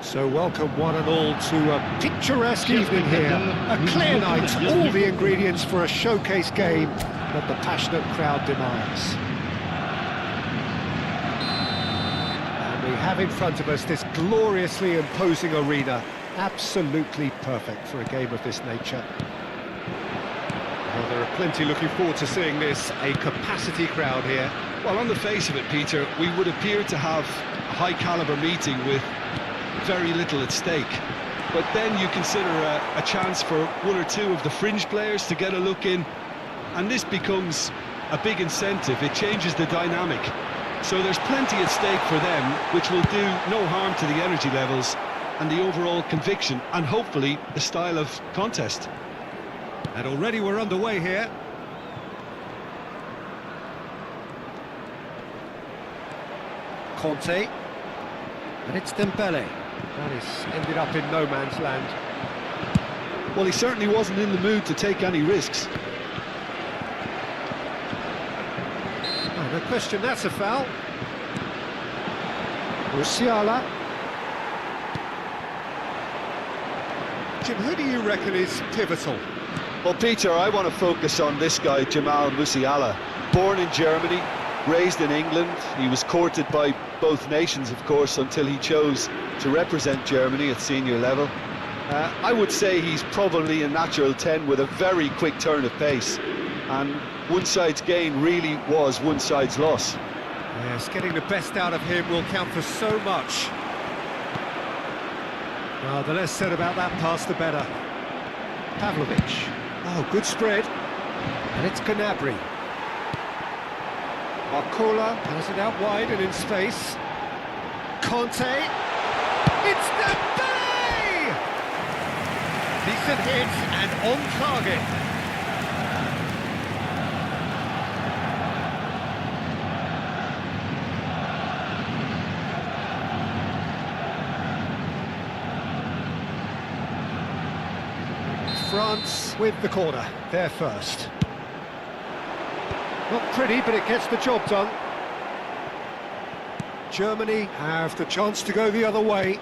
So welcome one and all to a picturesque evening here. A clear night, all the ingredients for a showcase game that the passionate crowd demands. And we have in front of us this gloriously imposing arena, absolutely perfect for a game of this nature. Well, there are plenty looking forward to seeing this, a capacity crowd here. Well, on the face of it, Peter, we would appear to have a high-caliber meeting with very little at stake. But then you consider a chance for one or two of the fringe players to get a look in, and this becomes a big incentive. It changes the dynamic. So there's plenty at stake for them, which will do no harm to the energy levels and the overall conviction, and hopefully the style of contest. And already we're underway here. Conte. And it's Dembele. That is ended up in no man's land. Well, he certainly wasn't in the mood to take any risks. Oh, no question, that's a foul. Musiala. Jim, who do you reckon is pivotal? Well, Peter, I want to focus on this guy, Jamal Musiala. Born in Germany, raised in England. He was courted by both nations, of course, until he chose to represent Germany at senior level. I would say he's probably a natural 10 with a very quick turn of pace. And one side's gain really was one side's loss. Yes, getting the best out of him will count for so much. Well, the less said about that pass, the better. Pavlovic. Oh, good spread. And it's Gnabry. Barcola has it out wide and in space. Conte. It's Dembele! Decent hit and on target. France with the corner, there first. Not pretty, but it gets the job done. Germany have the chance to go the other way.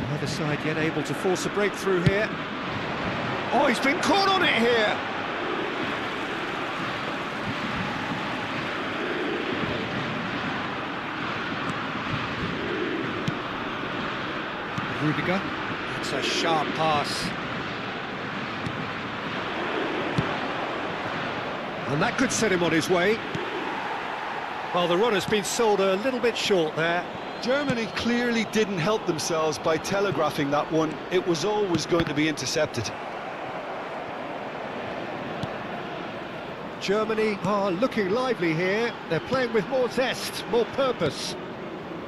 Neither side yet able to force a breakthrough here. Oh, he's been caught on it here! Rudiger. It's a sharp pass. And that could set him on his way. Well, the run has been sold a little bit short there. Germany clearly didn't help themselves by telegraphing that one. It was always going to be intercepted. Germany are looking lively here. They're playing with more zest, more purpose.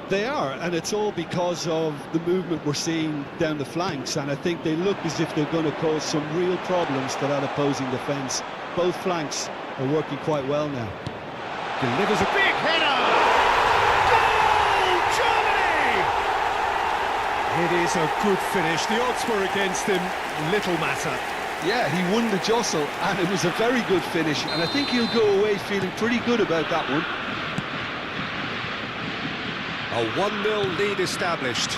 They are, and it's all because of the movement we're seeing down the flanks, and I think they look as if they're going to cause some real problems to that opposing defence. Both flanks are working quite well now. Delivers a big header! Goal, Germany! It is a good finish. The odds were against him, little matter. Yeah, he won the jostle, and it was a very good finish, and I think he'll go away feeling pretty good about that one. A 1-0 lead established.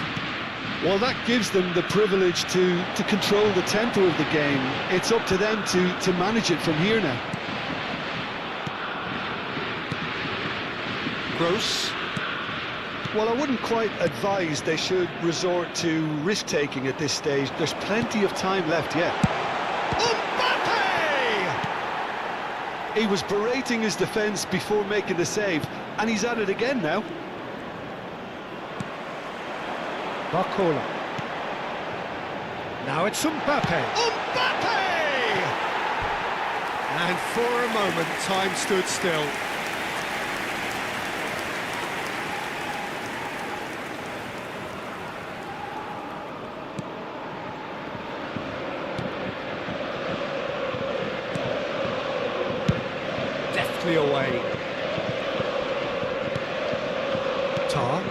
Well, that gives them the privilege to control the tempo of the game. It's up to them to manage it from here now. Gross. Well, I wouldn't quite advise they should resort to risk-taking at this stage. There's plenty of time left yet. Mbappe! He was berating his defence before making the save, and he's at it again now. Barcola. Now it's Mbappe. Mbappe! And for a moment, time stood still. Deftly away. Tar.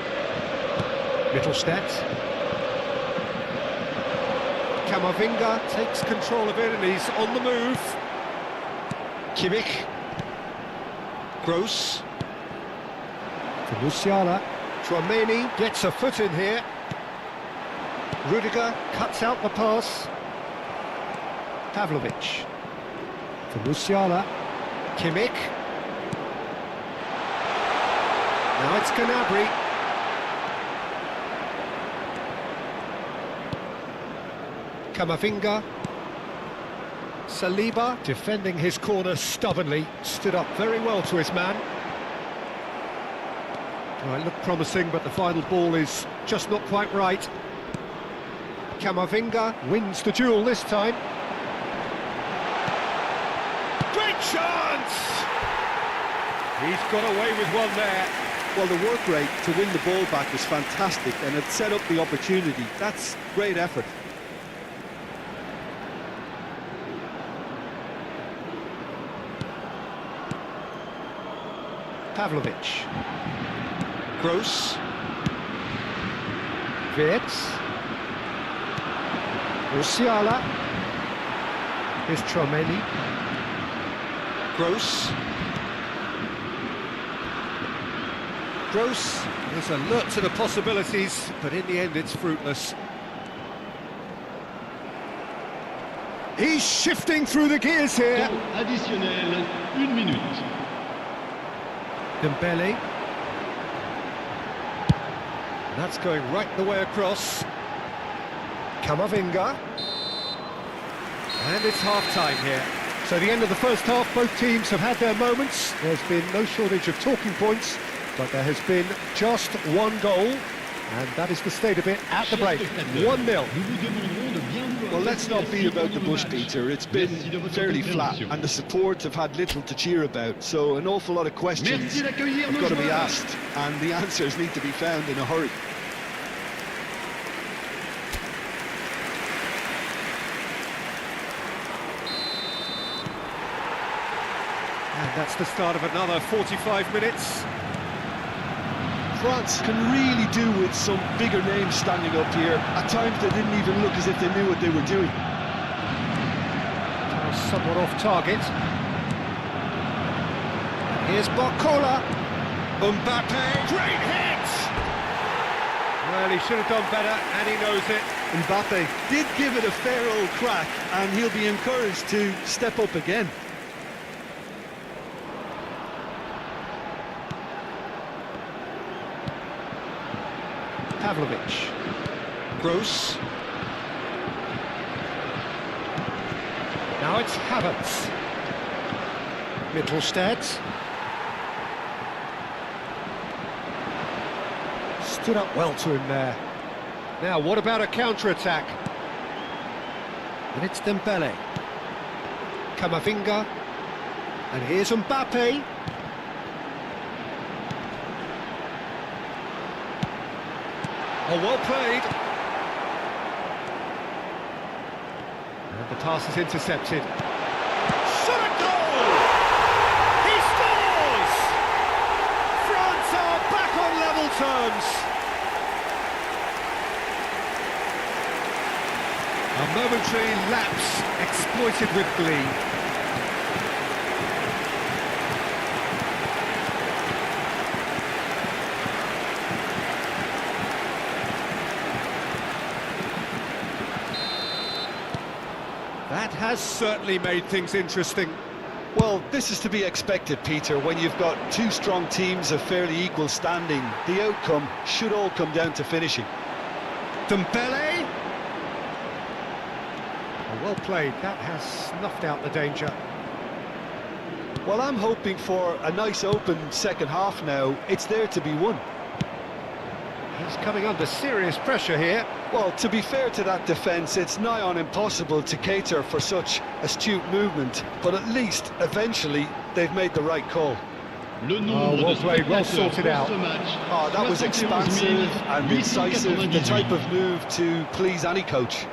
Mittelstadt. Camavinga takes control of it and he's on the move. Kimmich. Gross. For Musiala. Tchouaméni gets a foot in here. Rudiger cuts out the pass. Pavlovic. For Musiala. Kimmich. Now it's Gnabry. Camavinga. Saliba, defending his corner stubbornly, stood up very well to his man. Well, it looked promising, but the final ball is just not quite right. Camavinga wins the duel this time. Great chance! He's got away with one there. Well, the work rate to win the ball back was fantastic, and it set up the opportunity. That's great effort. Pavlovic. Gross. Wirtz. Musiala. Here's Tchouaméni. Gross. Gross is alert to the possibilities, but in the end it's fruitless. He's shifting through the gears here. Additionnel, 1 minute. Dembele. That's going right the way across. Camavinga. And it's half-time here. So the end of the first half, both teams have had their moments. There's been no shortage of talking points, but there has been just one goal, and that is the state of it at the break. 1-0. Well, let's not be about the bush, Peter. It's been fairly flat, and the support have had little to cheer about, so an awful lot of questions have got to be asked, and the answers need to be found in a hurry. And that's the start of another 45 minutes. France can really do with some bigger names standing up here. At times they didn't even look as if they knew what they were doing. Somewhat off target. Here's Barcola. Mbappe. Great hit! Well, he should have done better, and he knows it. Mbappe did give it a fair old crack, and he'll be encouraged to step up again. Pavlovic. Gross. Now it's Havertz. Mittelstadt. Stood up well to him there. Now, what about a counter-attack? And it's Dembele. Camavinga. And here's Mbappe. Oh, well played. And the pass is intercepted. Shot a goal! He scores! France are back on level terms. A momentary lapse exploited with glee. That has certainly made things interesting. Well, this is to be expected, Peter, when you've got two strong teams of fairly equal standing. The outcome should all come down to finishing. Dembele! Oh, well played, that has snuffed out the danger. Well, I'm hoping for a nice open second half now. It's there to be won. He's coming under serious pressure here. Well, to be fair to that defence, it's nigh on impossible to cater for such astute movement, but at least, eventually, they've made the right call. Well played, well sorted out. Oh, that was expansive and incisive, the type of move to please any coach.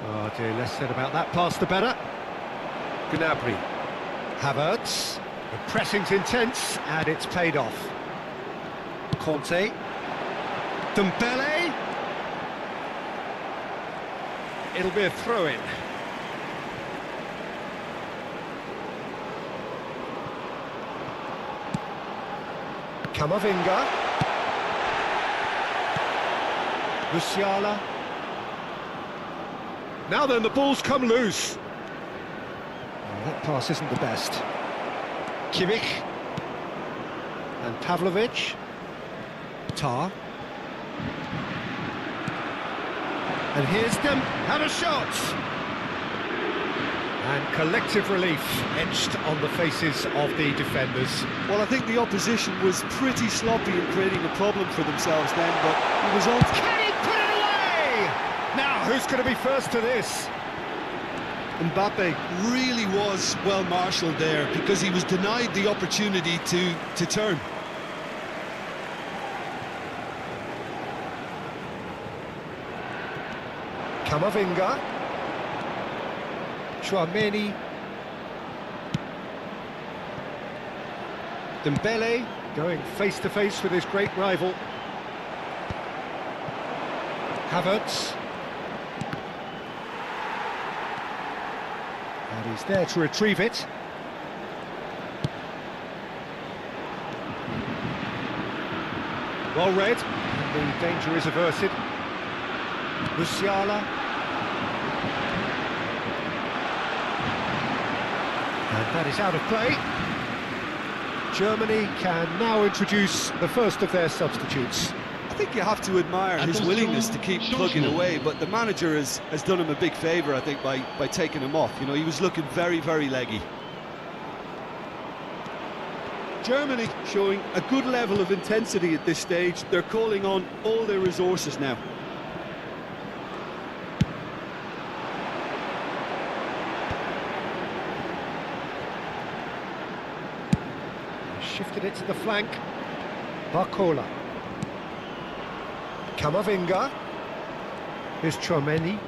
Oh dear, less said about that pass the better. Gnabry. Havertz. The pressing's intense, and it's paid off. Conte. Dembele. It'll be a throw-in. Camavinga. Musiala. Now then, the ball's come loose. Oh, that pass isn't the best. Kimmich. And Pavlovic. Tar. And here's them, had a shot! And collective relief etched on the faces of the defenders. Well, I think the opposition was pretty sloppy in creating a problem for themselves then, but it was on... Can he put it away? Now, who's going to be first to this? Mbappe really was well marshalled there because he was denied the opportunity to turn. Camavinga. Chouameni. Dembele going face-to-face with his great rival. Havertz. And he's there to retrieve it. Well read, and the danger is averted. Musiala. And that is out of play. Germany can now introduce the first of their substitutes. I think you have to admire his willingness to keep plugging away, but the manager has done him a big favour, I think, by taking him off. You know, he was looking very, very leggy. Germany showing a good level of intensity at this stage. They're calling on all their resources now. Shifted it to the flank. Barcola. Camavinga. Here's Chouameni.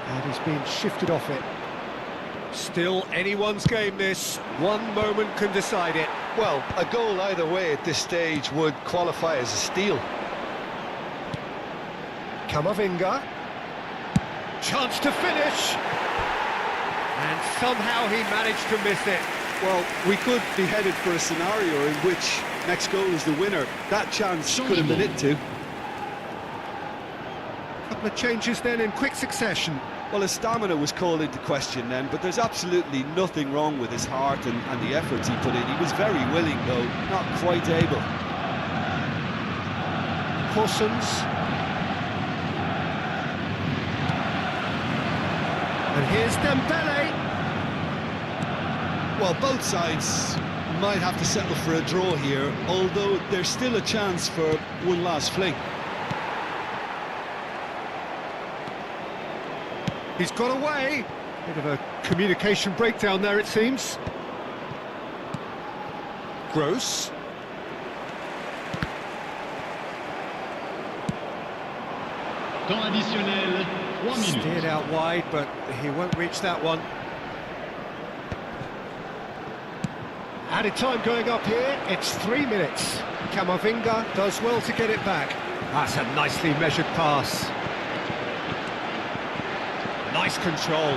And he's being shifted off it. Still anyone's game this. One moment can decide it. Well, a goal either way at this stage would qualify as a steal. Camavinga. Chance to finish. And somehow he managed to miss it. Well, we could be headed for a scenario in which next goal is the winner. That chance could have been it too. Couple of changes then in quick succession. Well, his stamina was called into question then, but there's absolutely nothing wrong with his heart and the efforts he put in. He was very willing, though, not quite able. Corsons. And here's Dembele. Well, both sides might have to settle for a draw here, although there's still a chance for one last fling. He's got away. Bit of a communication breakdown there, it seems. Gross. Temps additionnel, 3 minutes. Steered out wide, but he won't reach that one. Added time going up here, it's 3 minutes. Camavinga does well to get it back. That's a nicely measured pass. Nice control.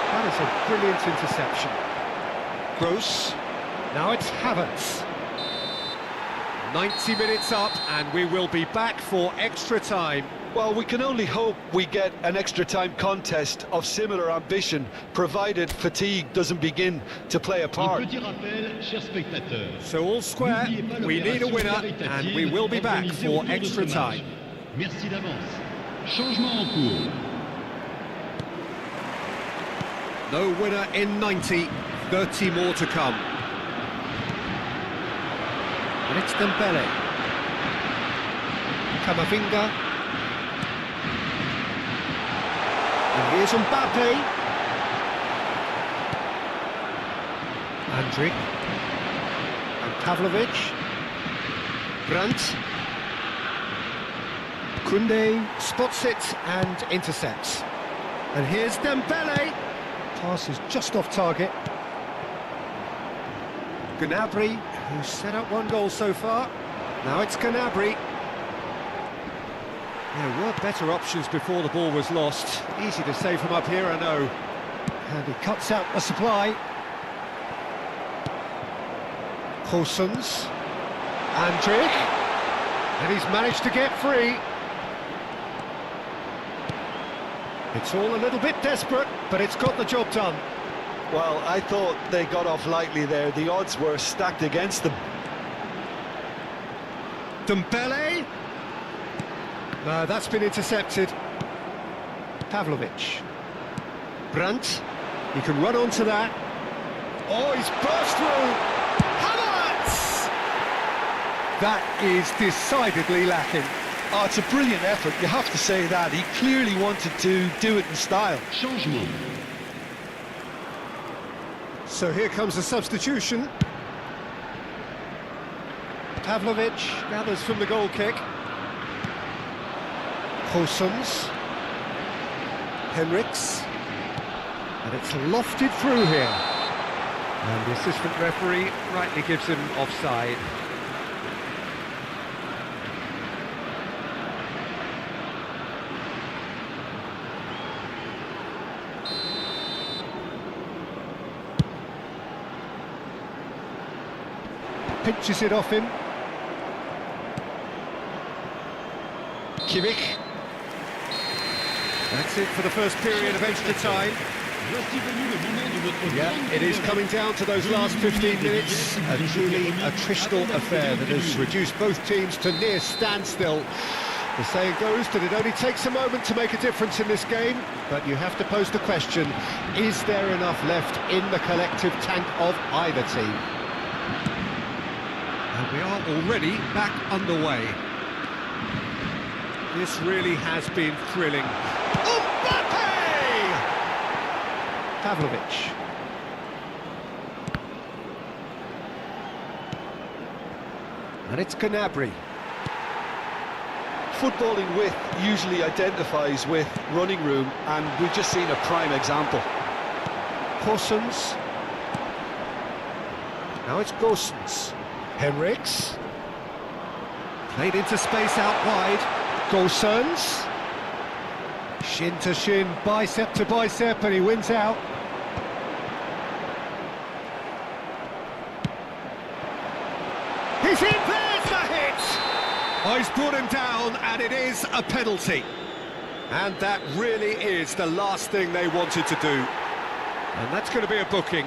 That is a brilliant interception. Gross. Now it's Havertz. 90 minutes up, and we will be back for extra time. Well, we can only hope we get an extra time contest of similar ambition, provided fatigue doesn't begin to play a part. Un petit rappel, chers spectateurs. So all square, we need a winner, and we will be back for extra time. Merci d'avance. Changement en cours. No winner in 90, 30 more to come. And it's Dembele. Camavinga. And here's Mbappe. Andrić. And Pavlovic. Brandt. Koundé spots it and intercepts. And here's Dembele. Pass is just off target. Gnabry, who's set up one goal so far. Now it's Gnabry. There were better options before the ball was lost. Easy to say from up here, I know. And he cuts out the supply. Coulson's. Andrich. And he's managed to get free. It's all a little bit desperate, but it's got the job done. Well, I thought they got off lightly there. The odds were stacked against them. Dembele. No, that's been intercepted. Pavlovic. Brandt. He can run onto that. Oh, he's burst through. Havertz! That is decidedly lacking. Oh, it's a brilliant effort, you have to say that. He clearly wanted to do it in style. Changement. So here comes the substitution. Pavlovic gathers from the goal kick. Coulson's. Henriks. And it's lofted through here. And the assistant referee rightly gives him offside. Pinches it off him. Kimmich. That's it for the first period of extra time. Yeah, it is coming down to those last 15 minutes. A truly attritional affair that has reduced both teams to near standstill. The saying goes that it only takes a moment to make a difference in this game, but you have to pose the question, is there enough left in the collective tank of either team? And we are already back underway. This really has been thrilling. Pavlovic. And it's Gnabry. Footballing width usually identifies with running room, and we've just seen a prime example. Coulson's. Now it's Gosens. Henriks. Played into space out wide. Gosens. Shin to shin, bicep to bicep, and he wins out. He's in, there's the hit! Oh, he's brought him down, and it is a penalty. And that really is the last thing they wanted to do. And that's going to be a booking.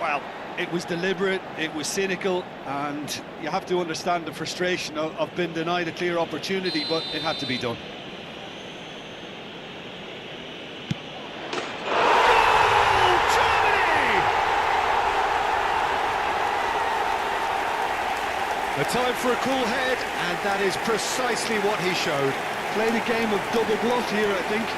Well, it was deliberate, it was cynical, and you have to understand the frustration of being denied a clear opportunity, but it had to be done. The time for a cool head, and that is precisely what he showed. Played a game of double bluff here, I think.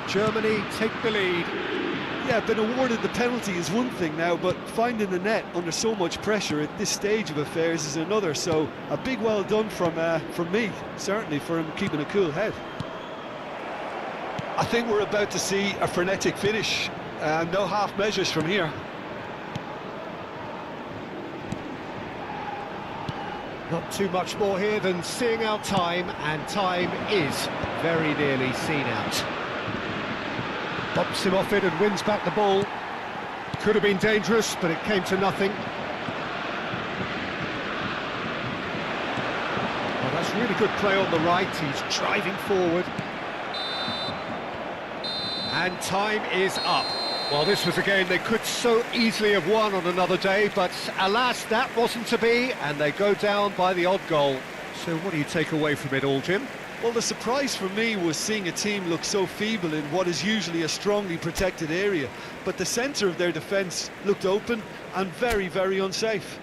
Germany take the lead. Yeah, been awarded the penalty is one thing now, but finding the net under so much pressure at this stage of affairs is another. So a big well done from me, certainly, for him keeping a cool head. I think we're about to see a frenetic finish. No half measures from here. Not too much more here than seeing out time, and time is very nearly seen out. Bumps him off it and wins back the ball. Could have been dangerous, but it came to nothing. Well, that's really good play on the right. He's driving forward. And time is up. Well, this was a game they could so easily have won on another day, but alas, that wasn't to be, and they go down by the odd goal. So what do you take away from it all, Jim? Well, the surprise for me was seeing a team look so feeble in what is usually a strongly protected area, but the centre of their defence looked open and very, very unsafe.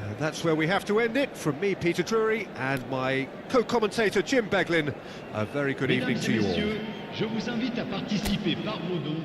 And that's where we have to end it. From me, Peter Drury, and my co-commentator Jim Beglin, a very good evening to you all. Mesdames et messieurs, je vous invite à participer par vos dons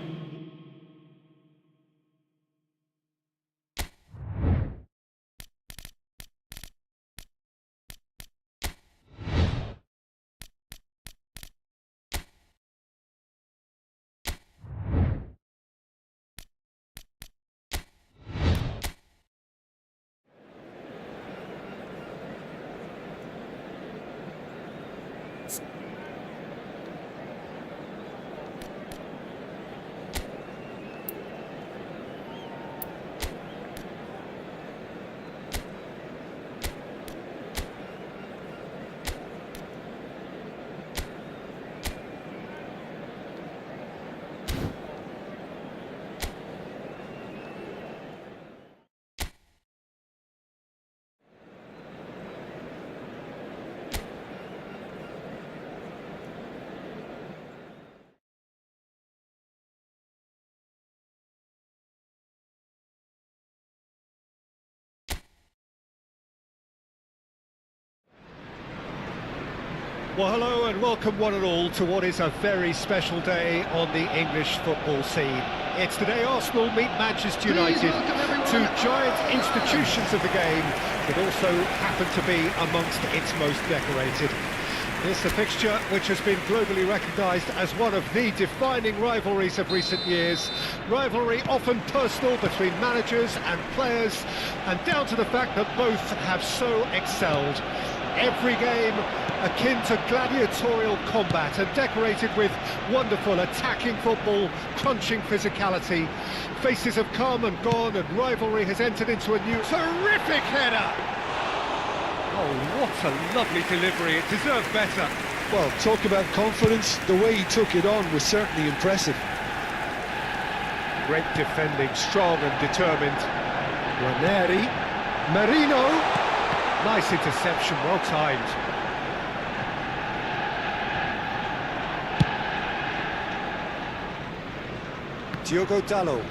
Well, hello and welcome one and all to what is a very special day on the English football scene. It's the day Arsenal meet Manchester United, two giant institutions of the game that also happen to be amongst its most decorated. It's a fixture which has been globally recognised as one of the defining rivalries of recent years. Rivalry often personal between managers and players, and down to the fact that both have so excelled. Every game akin to gladiatorial combat and decorated with wonderful attacking football, crunching physicality. Faces have come and gone and rivalry has entered into a new terrific header! Oh, what a lovely delivery, it deserved better. Well, talk about confidence, the way he took it on was certainly impressive. Great defending, strong and determined. Ranieri, Marino. Nice interception, well timed. Diogo Dalot.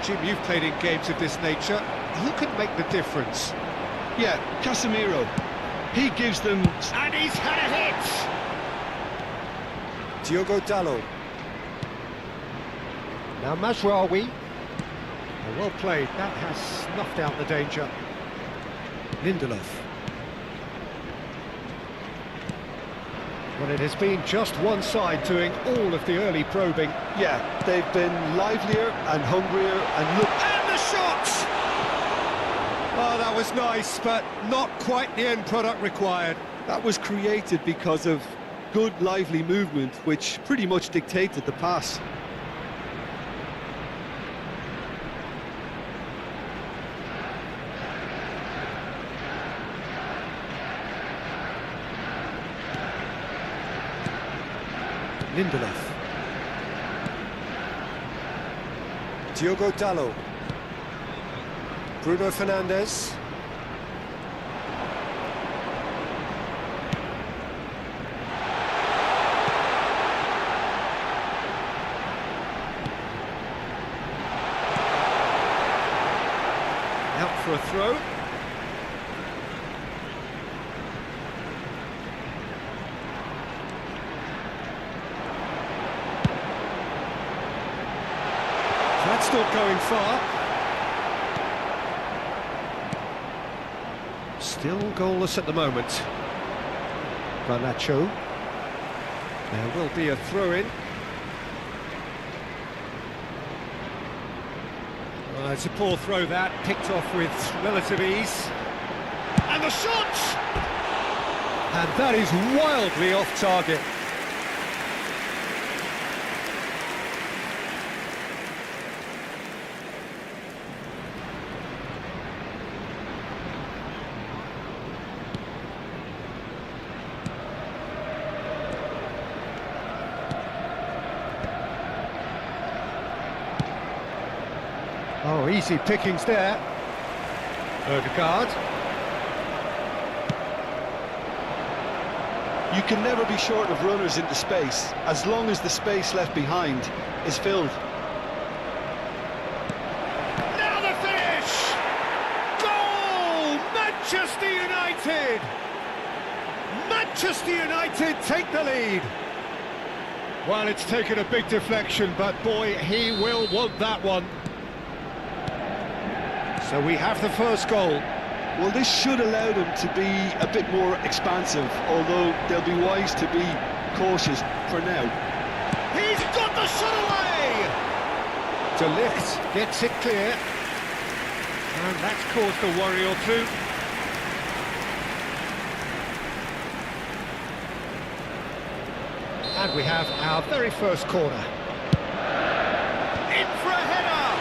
Jim, you've played in games of this nature. Who can make the difference? Yeah, Casemiro. He gives them... And he's had a hit! Diogo Dalot. Now Mazraoui. Well played, that has snuffed out the danger. Lindelof. Well, it has been just one side doing all of the early probing. Yeah, they've been livelier and hungrier and look... And the shot! Oh, that was nice, but not quite the end product required. That was created because of good, lively movement, which pretty much dictated the pass. Lindelof. Diogo Dalot. Bruno Fernandes. Out for a throw. That's not going far. Still goalless at the moment. Garnacho. There will be a throw-in. It's a poor throw that, picked off with relative ease. And the shot! And that is wildly off target. Oh, easy pickings there. Odegaard. You can never be short of runners into space, as long as the space left behind is filled. Now the finish! Goal! Manchester United! Manchester United take the lead. Well, it's taken a big deflection, but boy, he will want that one. So we have the first goal. Well, this should allow them to be a bit more expansive, although they'll be wise to be cautious for now. He's got the shot away! De Ligt gets it clear. And that's caused a worry or two. And we have our very first corner. In for a header!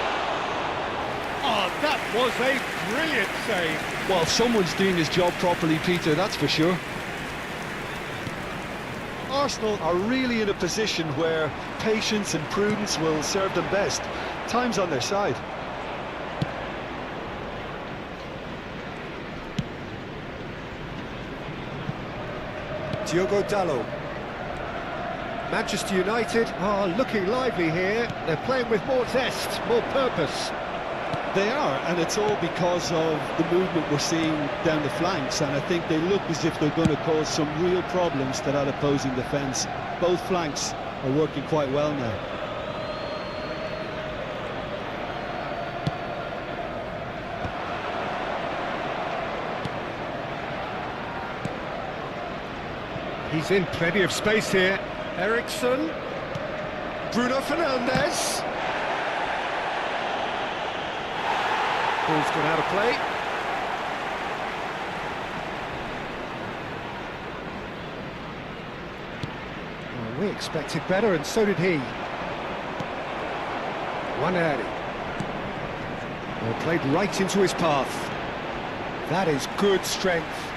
Oh, that was a brilliant save. Well, someone's doing his job properly, Peter, that's for sure. Arsenal are really in a position where patience and prudence will serve them best. Time's on their side. Diogo Dalot. Manchester United are looking lively here. They're playing with more zest, more purpose. They are, and it's all because of the movement we're seeing down the flanks, and I think they look as if they're going to cause some real problems to that opposing defence. Both flanks are working quite well now. He's in plenty of space here. Ericsson. Bruno Fernandes. Ball's gone out of play. Well, we expected better, and so did he. Waneri. Well, played right into his path. That is good strength.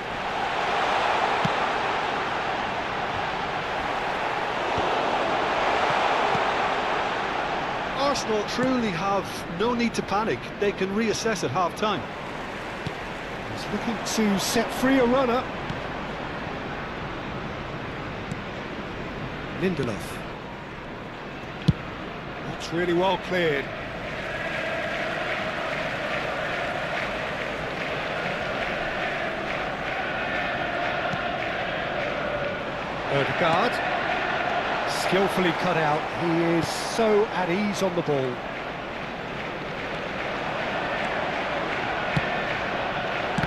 Arsenal truly have no need to panic. They can reassess at half-time. He's looking to set free a runner. Lindelof. That's really well cleared. Odegaard. Skillfully cut out. He is so at ease on the ball.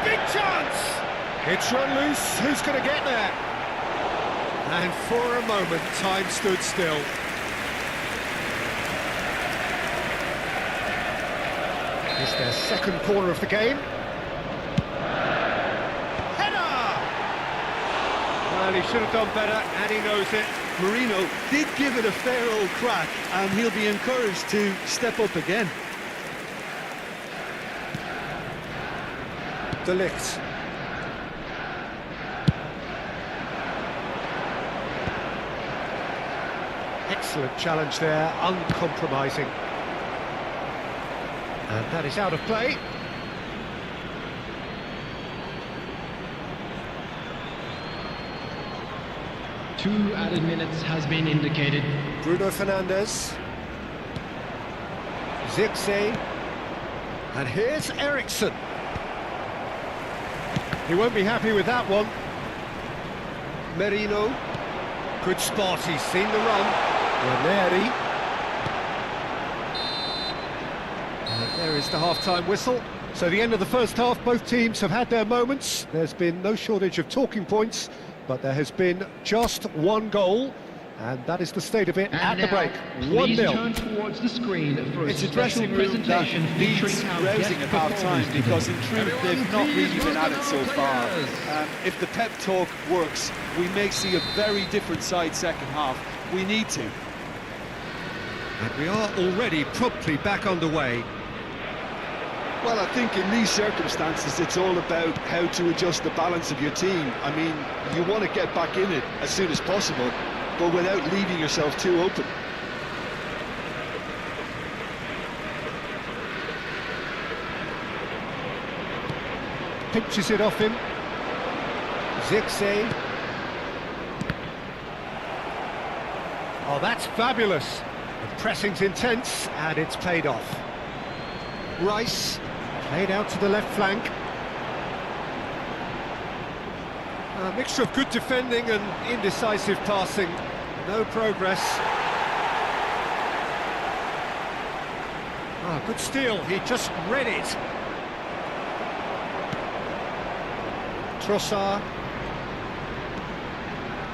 Big chance! It's run loose. Who's going to get there? And for a moment, time stood still. It's their second corner of the game. Header! Well, he should have done better, and he knows it. Marino did give it a fair old crack, and he'll be encouraged to step up again. De Ligt. Excellent challenge there, uncompromising. And that is out of play. Two added minutes has been indicated. Bruno Fernandes. Zirkzee. And here's Ericsson. He won't be happy with that one. Merino. Good spot, he's seen the run. Waneri. And there is the half-time whistle. So the end of the first half, both teams have had their moments. There's been no shortage of talking points, but there has been just one goal, and that is the state of it at the break. 1-0. Turn towards the screen for It's a special dressing room that presentation needs featuring our rousing guest at half-time, performers because in today. truth they've not really been at it so far. If the pep talk works, we may see a very different side second half. We need to. And we are already promptly back underway. Well, I think in these circumstances it's all about how to adjust the balance of your team. I mean, you want to get back in it as soon as possible, but without leaving yourself too open. Pinches it off him. Zirkzee. Oh, that's fabulous. The pressing's intense, and it's paid off. Rice, played out to the left flank. A mixture of good defending and indecisive passing. No progress. Ah, good steal, he just read it. Trossard.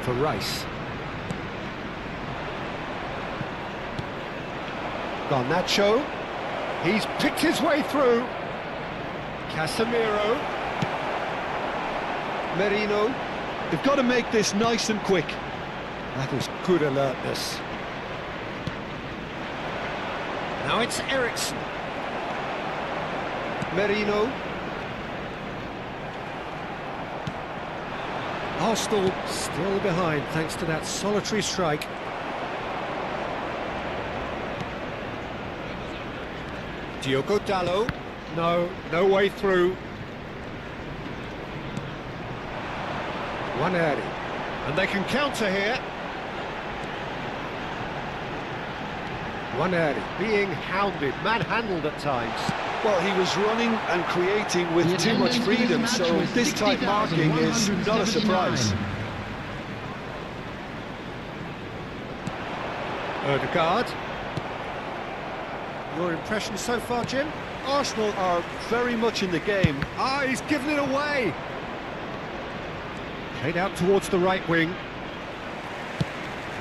For Rice. Garnacho. He's picked his way through. Casemiro. Merino. They've got to make this nice and quick. That is good alertness. Now it's Eriksson. Merino. Arsenal still behind thanks to that solitary strike. Diogo Dalot. No way through. Waneri. And they can counter here. Waneri being hounded, manhandled at times. Well, he was running and creating with too much freedom, so this type marking is not a surprise. Ødegaard. Your impression so far, Jim? Arsenal are very much in the game. Ah, he's given it away. Played out towards the right wing.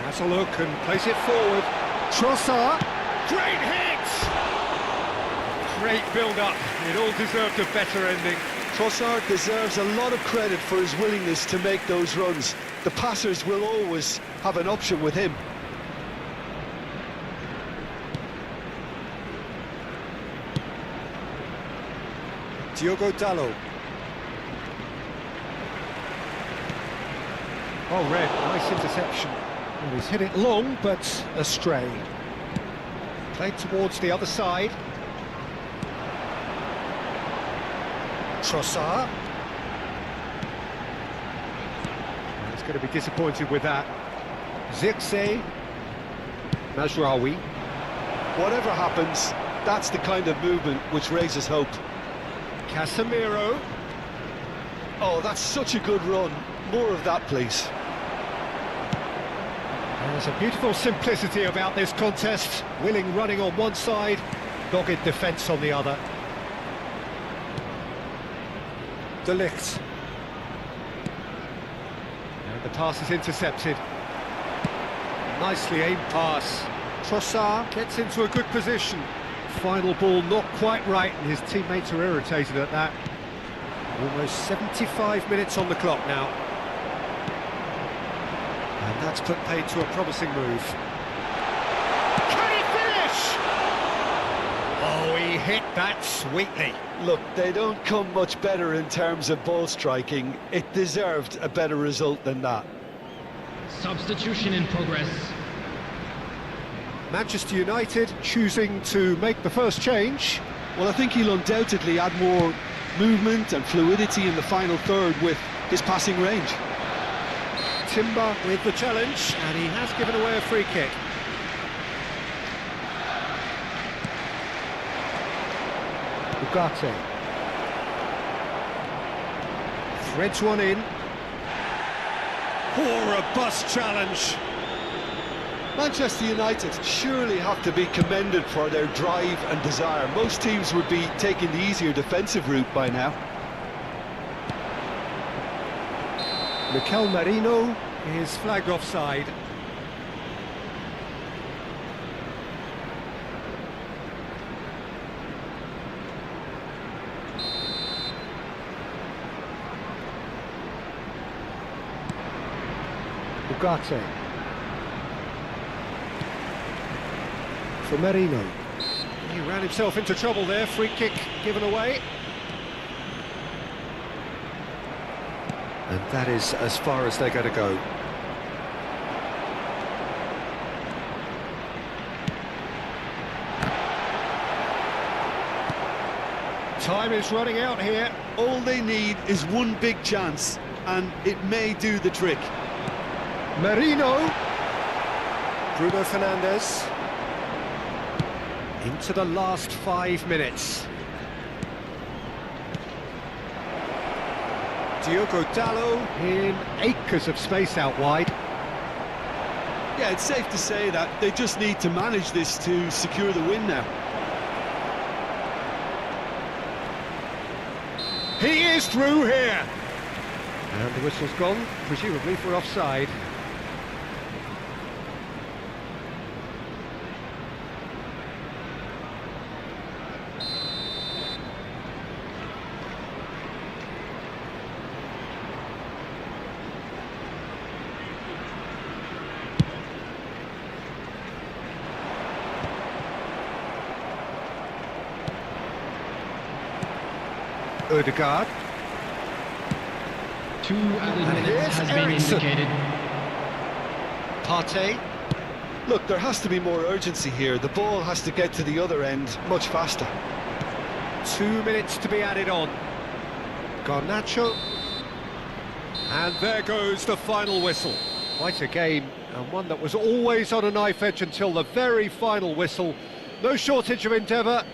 Has a look and plays it forward. Trossard. Great hit! Great build-up. It all deserved a better ending. Trossard deserves a lot of credit for his willingness to make those runs. The passers will always have an option with him. Diogo Dalot. Oh, Red, nice interception. Well, he's hit it long, but astray. Played towards the other side. Trossard. He's going to be disappointed with that. Zirkzee. Mazraoui. Whatever happens, that's the kind of movement which raises hope. Casemiro. Oh, that's such a good run. More of that, please. There's a beautiful simplicity about this contest. Willing running on one side, dogged defence on the other. De Ligt. And the pass is intercepted. Nicely aimed pass. Trossard gets into a good position. Final ball not quite right, and his teammates are irritated at that. Almost 75 minutes on the clock now. And that's put paid to a promising move. Can he finish? Oh, he hit that sweetly. Look, they don't come much better in terms of ball striking. It deserved a better result than that. Substitution in progress. Manchester United choosing to make the first change. Well, I think he'll undoubtedly add more movement and fluidity in the final third with his passing range. Timber with the challenge, and he has given away a free kick. Ugarte. Threads one in. Oh, robust challenge. Manchester United surely have to be commended for their drive and desire. Most teams would be taking the easier defensive route by now. Mikel Merino is flagged offside. Ugarte. For Merino. He ran himself into trouble there, free kick given away. And that is as far as they're going to go. Time is running out here. All they need is one big chance, and it may do the trick. Merino. Bruno Fernandes. Into the last 5 minutes. Diogo Dalot in acres of space out wide. Yeah, it's safe to say that they just need to manage this to secure the win now. He is through here. And the whistle's gone, presumably for offside. Odegaard. 2 added And minutes here's has been Eriksen. indicated. Partey. Look, there has to be more urgency here. The ball has to get to the other end much faster. 2 minutes to be added on. Garnacho. And there goes the final whistle. Quite a game, and one that was always on a knife edge until the very final whistle. No shortage of endeavour.